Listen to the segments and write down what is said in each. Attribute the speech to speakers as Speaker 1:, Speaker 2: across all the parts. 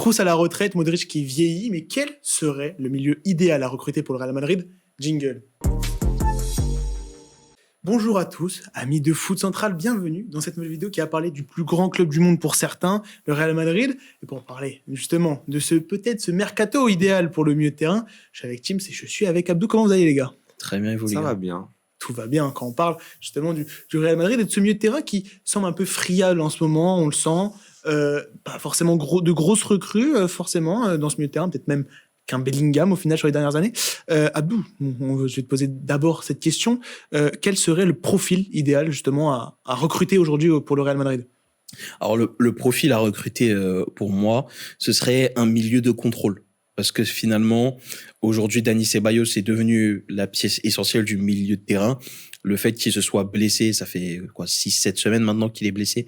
Speaker 1: Kroos à la retraite, Modric qui vieillit, mais quel serait le milieu idéal à recruter pour le Real Madrid? Jingle. Bonjour à tous, amis de Foot Central, bienvenue dans cette nouvelle vidéo qui a parlé du plus grand club du monde pour certains, le Real Madrid. Et pour parler justement de ce mercato idéal pour le milieu de terrain, je suis avec Tim et je suis avec Abdou. Comment vous allez les gars?
Speaker 2: Très bien, et vous les gars?
Speaker 3: Ça va bien.
Speaker 1: Tout va bien quand on parle justement du Real Madrid et de ce milieu de terrain qui semble un peu friable en ce moment, on le sent. Pas forcément de grosses recrues forcément dans ce milieu de terrain, peut-être même qu'un Bellingham au final sur les dernières années. Abdou, je vais te poser d'abord cette question. Quel serait le profil idéal justement à recruter aujourd'hui pour le Real Madrid?
Speaker 2: Alors le profil à recruter pour moi, ce serait un milieu de contrôle. Parce que finalement, aujourd'hui, Dani Ceballos est devenu la pièce essentielle du milieu de terrain. Le fait qu'il se soit blessé, ça fait 6-7 semaines maintenant qu'il est blessé.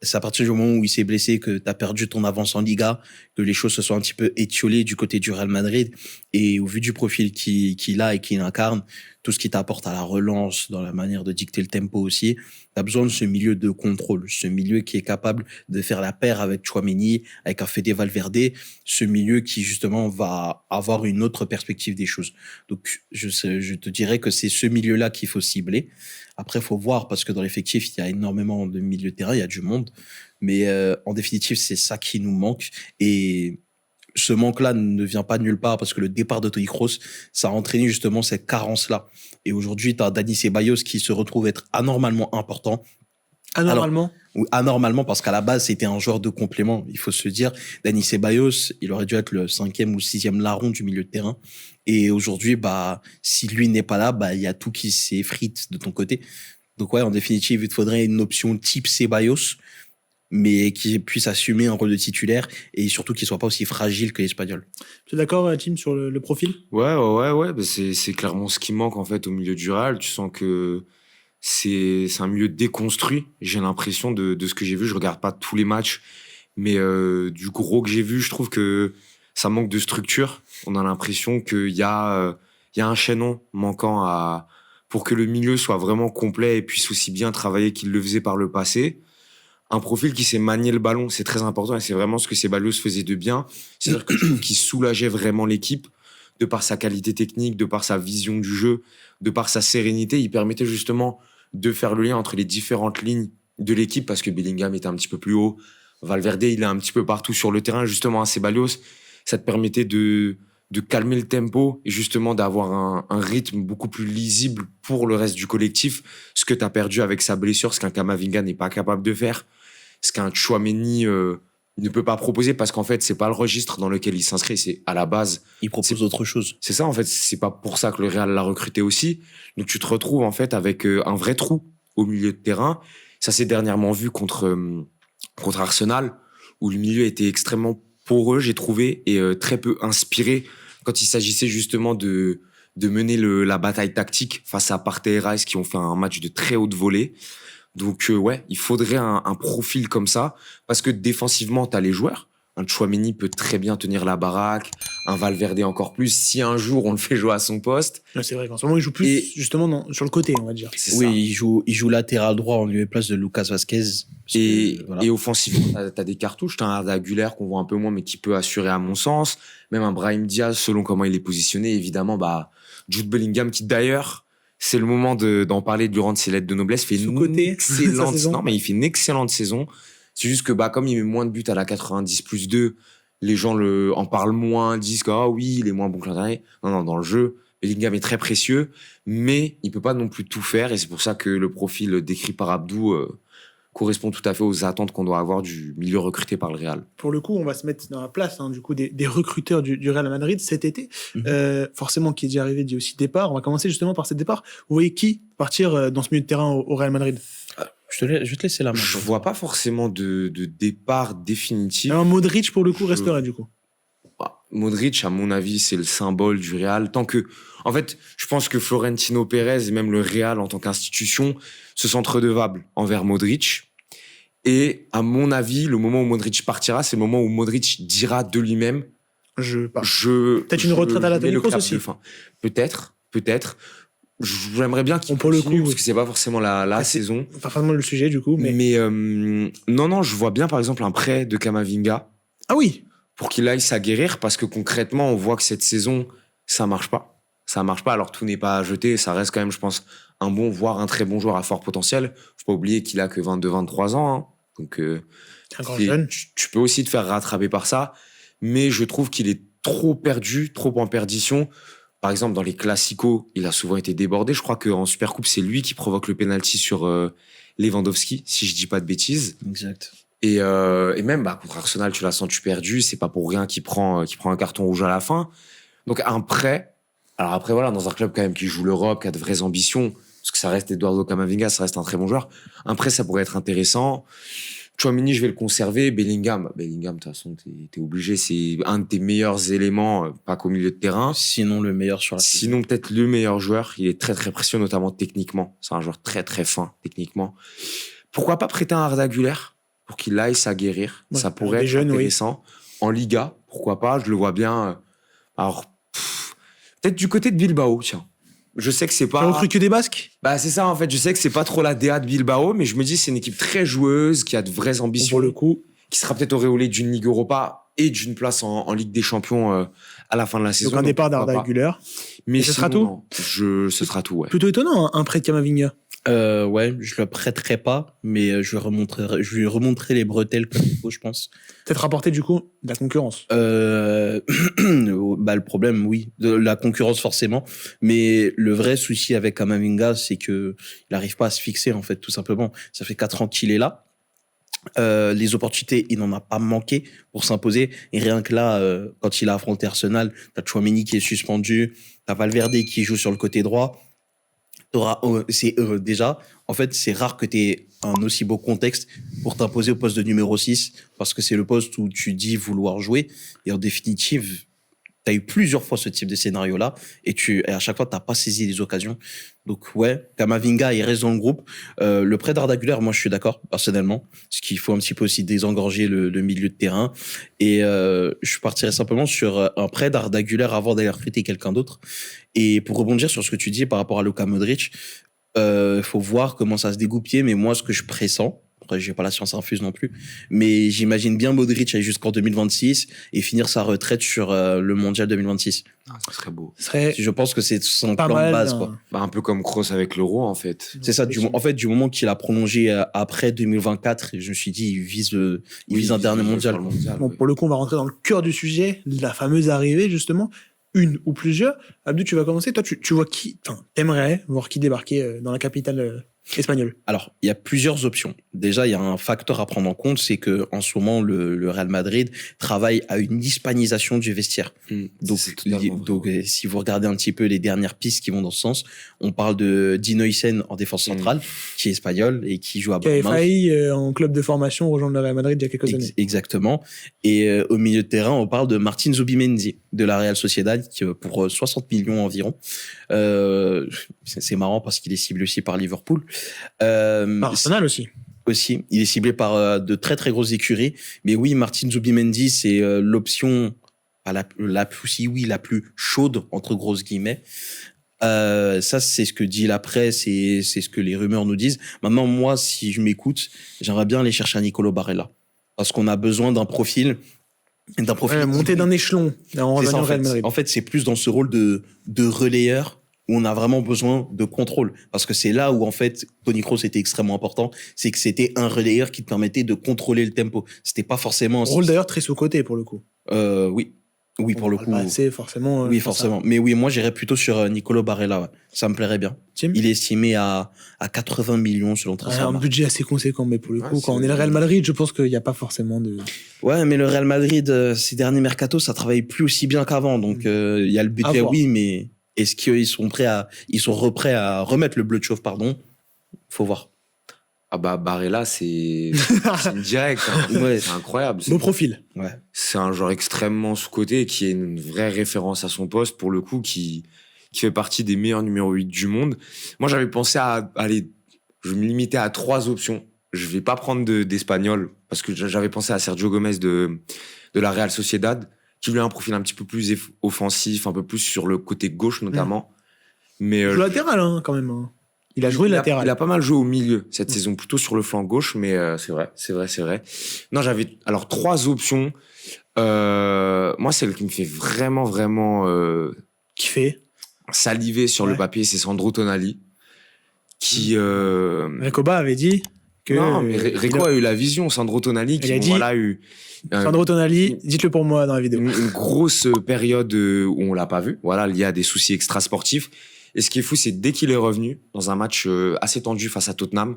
Speaker 2: C'est à partir du moment où il s'est blessé que tu as perdu ton avance en Liga, que les choses se sont un petit peu étiolées du côté du Real Madrid. Et au vu du profil qu'il a et qu'il incarne, tout ce qui t'apporte à la relance, dans la manière de dicter le tempo aussi, tu as besoin de ce milieu de contrôle, ce milieu qui est capable de faire la paire avec Tchouaméni, avec un Fede Valverde, ce milieu qui justement va avoir une autre perspective des choses. Donc je te dirais que c'est ce milieu-là qu'il faut cibler. Après, faut voir, parce que dans l'effectif, il y a énormément de milieux de terrain, il y a du monde. Mais en définitive, c'est ça qui nous manque. Et ce manque-là ne vient pas de nulle part, parce que le départ de Toni Kroos, ça a entraîné justement cette carence-là. Et aujourd'hui, tu as Dani Ceballos qui se retrouve être anormalement important.
Speaker 1: Anormalement?
Speaker 2: Anormalement, parce qu'à la base, c'était un joueur de complément. Il faut se dire, Dani Ceballos, il aurait dû être le 5e ou 6e larron du milieu de terrain. Et aujourd'hui, si lui n'est pas là, il y a tout qui s'effrite de ton côté. Donc ouais, en définitive, il te faudrait une option type Ceballos, mais qui puisse assumer un rôle de titulaire et surtout qu'il soit pas aussi fragile que l'Espagnol.
Speaker 1: Tu es d'accord, Tim, sur le profil?
Speaker 3: Ouais. C'est clairement ce qui manque en fait au milieu du Real. Tu sens que c'est un milieu déconstruit. J'ai l'impression de ce que j'ai vu. Je regarde pas tous les matchs, mais du gros que j'ai vu, je trouve que ça manque de structure. On a l'impression qu'il y a un chaînon manquant pour que le milieu soit vraiment complet et puisse aussi bien travailler qu'il le faisait par le passé. Un profil qui sait manier le ballon, c'est très important et c'est vraiment ce que Ceballos faisait de bien. C'est-à-dire que je trouve qu'il soulageait vraiment l'équipe de par sa qualité technique, de par sa vision du jeu, de par sa sérénité. Il permettait justement de faire le lien entre les différentes lignes de l'équipe parce que Bellingham était un petit peu plus haut. Valverde, il est un petit peu partout sur le terrain. Justement, à Ceballos, ça te permettait de calmer le tempo et justement d'avoir un rythme beaucoup plus lisible pour le reste du collectif. Ce que tu as perdu avec sa blessure, ce qu'un Camavinga n'est pas capable de faire, ce qu'un Tchouaméni ne peut pas proposer parce qu'en fait, c'est pas le registre dans lequel il s'inscrit. C'est à la base.
Speaker 2: Il propose autre chose.
Speaker 3: C'est ça, en fait. C'est pas pour ça que le Real l'a recruté aussi. Donc tu te retrouves en fait avec un vrai trou au milieu de terrain. Ça s'est dernièrement vu contre Arsenal où le milieu était extrêmement poreux, j'ai trouvé, et très peu inspiré quand il s'agissait justement de mener la bataille tactique face à Partey et Rice qui ont fait un match de très haute volée. Donc il faudrait un profil comme ça parce que défensivement, t'as les joueurs. Un Tchouaméni peut très bien tenir la baraque, un Valverde encore plus, si un jour on le fait jouer à son poste.
Speaker 1: Ouais, c'est vrai qu'en ce moment, il joue plus justement sur le côté, on va dire.
Speaker 2: Oui, il joue latéral droit en lieu et place de Lucas Vazquez.
Speaker 3: Et offensivement, t'as des cartouches. T'as un Arda Güler qu'on voit un peu moins, mais qui peut assurer à mon sens. Même un Brahim Diaz, selon comment il est positionné. Évidemment, Jude Bellingham, qui d'ailleurs, c'est le moment d'en parler durant ses lettres de noblesse, fait une excellente saison. Non, mais il fait une excellente saison. C'est juste que comme il met moins de buts à la 90+2, les gens en parlent moins, disent que oui, il est moins bon que l'an dernier. Non, dans le jeu, Bellingham est très précieux, mais il peut pas non plus tout faire. Et c'est pour ça que le profil décrit par Abdou correspond tout à fait aux attentes qu'on doit avoir du milieu recruté par le Real.
Speaker 1: Pour le coup, on va se mettre dans la place du coup des recruteurs du Real Madrid cet été. Forcément, qui est déjà arrivé dit aussi départ. On va commencer justement par ce départ. Vous voyez qui partir dans ce milieu de terrain au Real Madrid?
Speaker 2: Je vais te laisser la main.
Speaker 3: Je vois pas forcément de départ définitif.
Speaker 1: Alors Modric, pour le coup, resterait du coup.
Speaker 3: Modric, à mon avis, c'est le symbole du Real. En fait, je pense que Florentino Pérez et même le Real en tant qu'institution se sentent redevables envers Modric. Et à mon avis, le moment où Modric partira, c'est le moment où Modric dira de lui-même peut-être
Speaker 1: une retraite à la Toni Kroos aussi.
Speaker 3: Peut-être. J'aimerais bien qu'il continue, parce que c'est pas forcément la saison.
Speaker 1: Pas forcément le sujet, du coup.
Speaker 3: Mais non, je vois bien, par exemple, un prêt de Camavinga
Speaker 1: Ah oui.
Speaker 3: pour qu'il aille s'aguerrir, parce que concrètement, on voit que cette saison, ça marche pas. Ça marche pas, alors tout n'est pas à jeter. Ça reste quand même, je pense, un bon, voire un très bon joueur à fort potentiel. Faut pas oublier qu'il a que 22-23 ans. Hein. Donc,
Speaker 1: C'est un grand jeune.
Speaker 3: tu peux aussi te faire rattraper par ça. Mais je trouve qu'il est trop perdu, trop en perdition. Par exemple, dans les classicos, il a souvent été débordé. Je crois qu'en Supercoupe, c'est lui qui provoque le penalty sur Lewandowski, si je dis pas de bêtises.
Speaker 2: Exact.
Speaker 3: Et même contre Arsenal, tu l'as senti perdu. C'est pas pour rien qu'il prend un carton rouge à la fin. Donc un prêt. Alors après voilà, dans un club quand même qui joue l'Europe, qui a de vraies ambitions, parce que ça reste Eduardo Camavinga, ça reste un très bon joueur. Un prêt, ça pourrait être intéressant. Tchouaméni, je vais le conserver. Bellingham, de toute façon, t'es obligé. C'est un de tes meilleurs éléments, pas qu'au milieu de terrain.
Speaker 2: Sinon, le meilleur sur la saison.
Speaker 3: Sinon, peut-être le meilleur joueur. Il est très, très précieux, notamment techniquement. C'est un joueur très, très fin, techniquement. Pourquoi pas prêter un Arda Güler pour qu'il aille s'aguerrir?
Speaker 1: Ouais,
Speaker 3: Ça pourrait être
Speaker 1: jeune,
Speaker 3: intéressant. En Liga, pourquoi pas? Je le vois bien. Alors, peut-être du côté de Bilbao, tiens. Je sais que c'est pas.
Speaker 1: Tu as recruté que des Basques?
Speaker 3: Bah, c'est ça, en fait. Je sais que c'est pas trop la DA de Bilbao, mais je me dis, c'est une équipe très joueuse, qui a de vraies ambitions.
Speaker 1: Pour le coup.
Speaker 3: Qui sera peut-être auréolée d'une Ligue Europa et d'une place en Ligue des Champions à la fin de la saison.
Speaker 1: Donc un départ
Speaker 3: pourquoi
Speaker 1: d'Arda
Speaker 3: pas.
Speaker 1: Güler.
Speaker 3: Mais
Speaker 1: ce sera
Speaker 3: sinon,
Speaker 1: tout
Speaker 3: non. Ce sera tout, ouais.
Speaker 1: Plutôt étonnant, hein, un prêt de Camavinga.
Speaker 2: Ouais, je le prêterai pas, mais je lui remonterai les bretelles comme il faut, je pense.
Speaker 1: Peut-être rapporter du coup de la concurrence.
Speaker 2: Le problème, oui, de la concurrence forcément, mais le vrai souci avec Camavinga, c'est que il arrive pas à se fixer en fait, tout simplement. Ça fait 4 ans qu'il est là. Les opportunités, il n'en a pas manqué pour s'imposer. Et rien que là, quand il a affronté Arsenal, t'as Tchouaméni qui est suspendu, t'as Valverde qui joue sur le côté droit. Déjà, en fait, c'est rare que t'aies un aussi beau contexte pour t'imposer au poste de numéro 6, parce que c'est le poste où tu dis vouloir jouer. Et en définitive, t'as eu plusieurs fois ce type de scénario-là, et à chaque fois, t'as pas saisi les occasions. Donc ouais, Camavinga, il reste dans le groupe. Le prêt d'Arda Güler, moi, je suis d'accord, personnellement, parce qu'il faut un petit peu aussi désengorger le milieu de terrain. Et je partirais simplement sur un prêt d'Arda Güler avant d'aller recruter quelqu'un d'autre. Et pour rebondir sur ce que tu dis par rapport à Luka Modric, faut voir comment ça se dégoupille, mais moi, ce que je pressens, après, j'ai pas la science infuse non plus, mais j'imagine bien Modric aller jusqu'en 2026 et finir sa retraite sur le Mondial 2026.
Speaker 3: Ah, ça serait beau.
Speaker 1: Ce serait
Speaker 2: Je pense que c'est son
Speaker 1: pas
Speaker 2: plan de
Speaker 1: mal.
Speaker 2: base, quoi.
Speaker 3: Bah, un peu comme Kroos avec l'Euro, en fait.
Speaker 2: C'est ça, en fait, du moment qu'il a prolongé après 2024, je me suis dit, il vise un dernier mondial.
Speaker 1: Bon, pour le coup, on va rentrer dans le cœur du sujet, la fameuse arrivée, justement. Une ou plusieurs. Abdou, tu vas commencer. Toi, tu vois qui, t'aimerais voir qui débarquer dans la capitale espagnole?
Speaker 2: Alors, il y a plusieurs options. Déjà, il y a un facteur à prendre en compte, c'est que en ce moment, le Real Madrid travaille à une hispanisation du vestiaire. Donc, si vous regardez un petit peu les dernières pistes qui vont dans ce sens, on parle de Dino Hysén en défense centrale, qui est espagnol et qui joue à
Speaker 1: Qui avait
Speaker 2: Bournemouth.
Speaker 1: failli, en club de formation, rejoindre le Real Madrid il y a quelques années.
Speaker 2: Exactement. Et au milieu de terrain, on parle de Martin Zubimendi de la Real Sociedad qui, pour 60 millions environ. C'est marrant parce qu'il est ciblé aussi par Liverpool.
Speaker 1: Par Arsenal aussi.
Speaker 2: Aussi, il est ciblé par de très très grosses écuries. Mais oui, Martin Zubimendi, c'est l'option la plus chaude entre grosses guillemets. Ça, c'est ce que dit la presse et c'est ce que les rumeurs nous disent. Maintenant, moi, si je m'écoute, j'aimerais bien aller chercher un Nicolo Barella parce qu'on a besoin d'un profil.
Speaker 1: Monter d'un échelon.
Speaker 2: En fait, c'est plus dans ce rôle de relayeur où on a vraiment besoin de contrôle. Parce que c'est là où, en fait, Toni Kroos était extrêmement important. C'est que c'était un relayeur qui te permettait de contrôler le tempo. C'était pas forcément...
Speaker 1: Rôle d'ailleurs très sous-côté, pour le coup.
Speaker 2: Oui. Oui, pour le coup.
Speaker 1: C'est forcément.
Speaker 2: Oui, forcément. Mais oui, moi, j'irais plutôt sur Nicolo Barella. Ouais. Ça me plairait bien.
Speaker 1: Tim?
Speaker 2: Il est estimé à 80 millions selon Transfermarkt.
Speaker 1: Un budget assez conséquent, mais pour le coup, quand on est le Real Madrid, je pense qu'il n'y a pas forcément de...
Speaker 2: Ouais, mais le Real Madrid, ces derniers mercatos, ça travaille plus aussi bien qu'avant. Donc, il y a le budget, oui, mais est-ce qu'ils sont prêts à remettre le bleu de chauve, pardon? Faut voir.
Speaker 3: Ah bah, Barella, c'est une directe. Hein.
Speaker 2: Ouais.
Speaker 3: C'est incroyable.
Speaker 1: Beau profil.
Speaker 2: Ouais.
Speaker 3: C'est un joueur extrêmement sous-coté qui est une vraie référence à son poste, pour le coup, qui fait partie des meilleurs numéro 8 du monde. Moi, j'avais pensé à aller... Je me limitais à 3 options. Je vais pas prendre d'Espagnol, parce que j'avais pensé à Sergio Gomez de la Real Sociedad, qui lui a un profil un petit peu plus offensif, un peu plus sur le côté gauche notamment. Mais
Speaker 1: latéral, hein, quand même. Hein. Il a joué latéral.
Speaker 3: Il a pas mal joué au milieu cette saison, plutôt sur le flanc gauche, mais c'est vrai. Non, j'avais alors 3 options. Moi, celle qui me fait vraiment
Speaker 1: Qui fait
Speaker 3: saliver sur le papier, c'est Sandro Tonali, qui
Speaker 1: Recoba avait dit que
Speaker 3: non, mais Reco a eu la vision. Sandro Tonali qui a eu
Speaker 1: Sandro Tonali, dites-le pour moi dans la vidéo.
Speaker 3: Une grosse période où on l'a pas vu, voilà, lié à des soucis extrasportifs. Et ce qui est fou, c'est dès qu'il est revenu dans un match assez tendu face à Tottenham,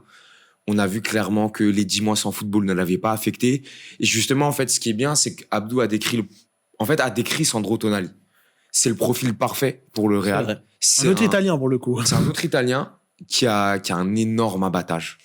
Speaker 3: on a vu clairement que les 10 mois sans football ne l'avaient pas affecté. Et justement, en fait, ce qui est bien, c'est qu'Abdou a décrit Sandro Tonali. C'est le profil parfait pour le Real.
Speaker 1: C'est un autre Italien pour le coup.
Speaker 3: C'est un autre Italien qui a un énorme abattage.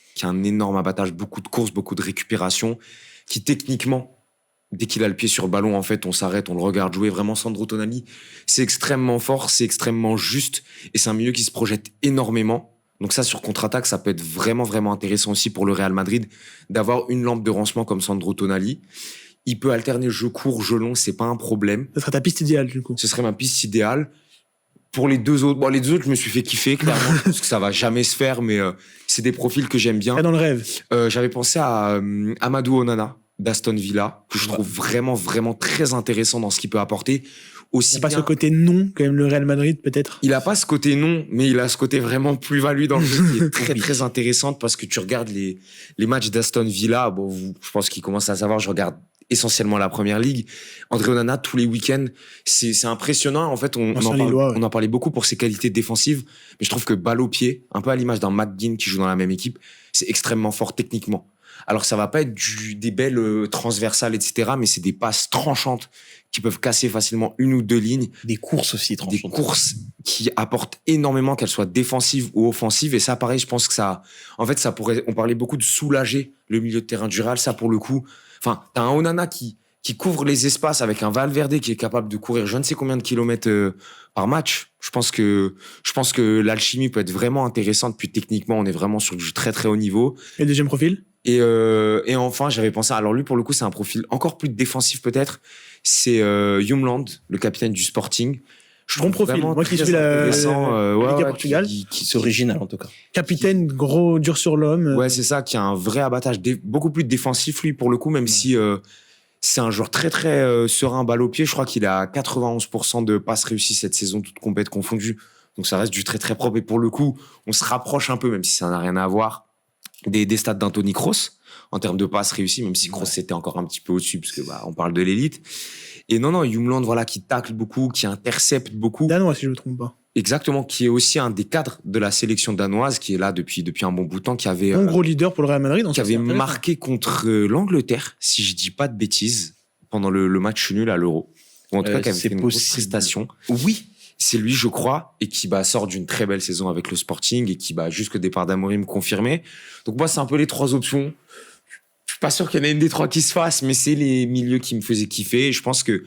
Speaker 3: Beaucoup de courses, beaucoup de récupération, qui techniquement, dès qu'il a le pied sur le ballon, en fait, on s'arrête, on le regarde jouer. Vraiment, Sandro Tonali, c'est extrêmement fort, c'est extrêmement juste, et c'est un milieu qui se projette énormément. Donc ça, sur contre-attaque, ça peut être vraiment intéressant aussi pour le Real Madrid d'avoir une lampe de lancement comme Sandro Tonali. Il peut alterner jeu court, jeu long, c'est pas un problème.
Speaker 1: Ce serait ta piste idéale, du coup.
Speaker 3: Ce serait ma piste idéale. Pour les 2 autres, les 2 autres, je me suis fait kiffer, clairement, parce que ça va jamais se faire, mais c'est des profils que j'aime bien.
Speaker 1: Dans le rêve.
Speaker 3: J'avais pensé à Amadou Onana d'Aston Villa, que je trouve vraiment très intéressant dans ce qu'il peut apporter.
Speaker 1: Il n'a pas ce côté non, quand même, le Real Madrid, peut-être.
Speaker 3: Il a pas ce côté non, mais il a ce côté vraiment plus-value dans le jeu qui est très intéressante, parce que tu regardes les matchs d'Aston Villa, je pense qu'ils commencent à savoir, je regarde essentiellement la première ligue. André Onana, tous les week-ends, c'est impressionnant. En fait, on en parlait beaucoup pour ses qualités défensives, mais je trouve que balle au pied, un peu à l'image d'un McGinn qui joue dans la même équipe, c'est extrêmement fort techniquement. Alors, ça va pas être des belles transversales, etc., mais c'est des passes tranchantes qui peuvent casser facilement 1 ou 2 lignes.
Speaker 2: Des courses aussi tranchantes.
Speaker 3: Des courses qui apportent énormément, qu'elles soient défensives ou offensives. Et ça, pareil, je pense que ça pourrait, on parlait beaucoup de soulager le milieu de terrain du Real. Ça, pour le coup, t'as un Onana qui couvre les espaces avec un Valverde qui est capable de courir je ne sais combien de kilomètres par match. Je pense que l'alchimie peut être vraiment intéressante. Puis techniquement, on est vraiment sur du très haut niveau.
Speaker 1: Et le deuxième profil?
Speaker 3: Et enfin, j'avais pensé, alors lui, pour le coup, c'est un profil encore plus défensif peut-être. C'est Hjulmand, le capitaine du Sporting.
Speaker 1: Bon profil. Moi qui suis la Ligue Portugal.
Speaker 2: C'est original, en tout cas.
Speaker 1: Capitaine, gros, dur sur l'homme.
Speaker 3: Ouais, c'est ça, qui a un vrai abattage beaucoup plus défensif, lui, pour le coup, même si c'est un joueur très serein, balle au pied. Je crois qu'il a 91% de passes réussies cette saison, toutes compètes confondues. Donc ça reste du très propre. Et pour le coup, on se rapproche un peu, même si ça n'a rien à voir, des stats d'Anthony Kroos en termes de passes réussies, même si Kroos c'était encore un petit peu au-dessus, parce que on parle de l'élite. Et non, Hjulmand, voilà, qui tacle beaucoup, qui intercepte beaucoup.
Speaker 1: Danois, si je ne me trompe pas.
Speaker 3: Exactement, qui est aussi un des cadres de la sélection danoise, qui est là depuis un bon bout de temps, qui avait
Speaker 1: un gros leader pour le Real Madrid,
Speaker 3: qui avait marqué contre l'Angleterre, si je dis pas de bêtises, pendant le match nul à l'Euro. Ou en tout cas, qui avait fait une grosse prestation. Oui, c'est lui, je crois, et qui sort d'une très belle saison avec le Sporting et qui jusqu'au départ d'Amorim confirmé. Donc moi, c'est un peu les 3 options. Je suis pas sûr qu'il y en ait une des 3 qui se fasse, mais c'est les milieux qui me faisaient kiffer. Et je pense que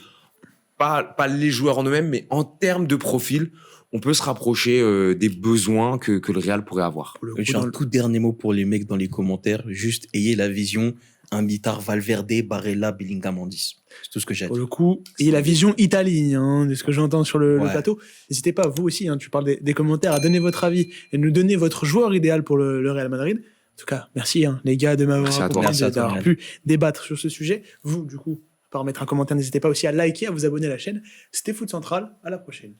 Speaker 3: pas les joueurs en eux-mêmes, mais en termes de profil, on peut se rapprocher des besoins que le Real pourrait avoir.
Speaker 2: J'ai un tout dernier mot pour les mecs dans les commentaires. Juste ayez la vision. Un mitard Valverde, Barella, Bellingham en 10. C'est tout ce que j'ai à dire.
Speaker 1: Pour le coup, et la vision Italie, de ce que j'entends sur le plateau. N'hésitez pas, vous aussi, tu parles des commentaires, à donner votre avis et nous donner votre joueur idéal pour le Real Madrid. En tout cas, merci les gars de m'avoir d'avoir pu débattre sur ce sujet. Vous, du coup, par mettre un commentaire, n'hésitez pas aussi à liker, à vous abonner à la chaîne. C'était Foot Central, à la prochaine.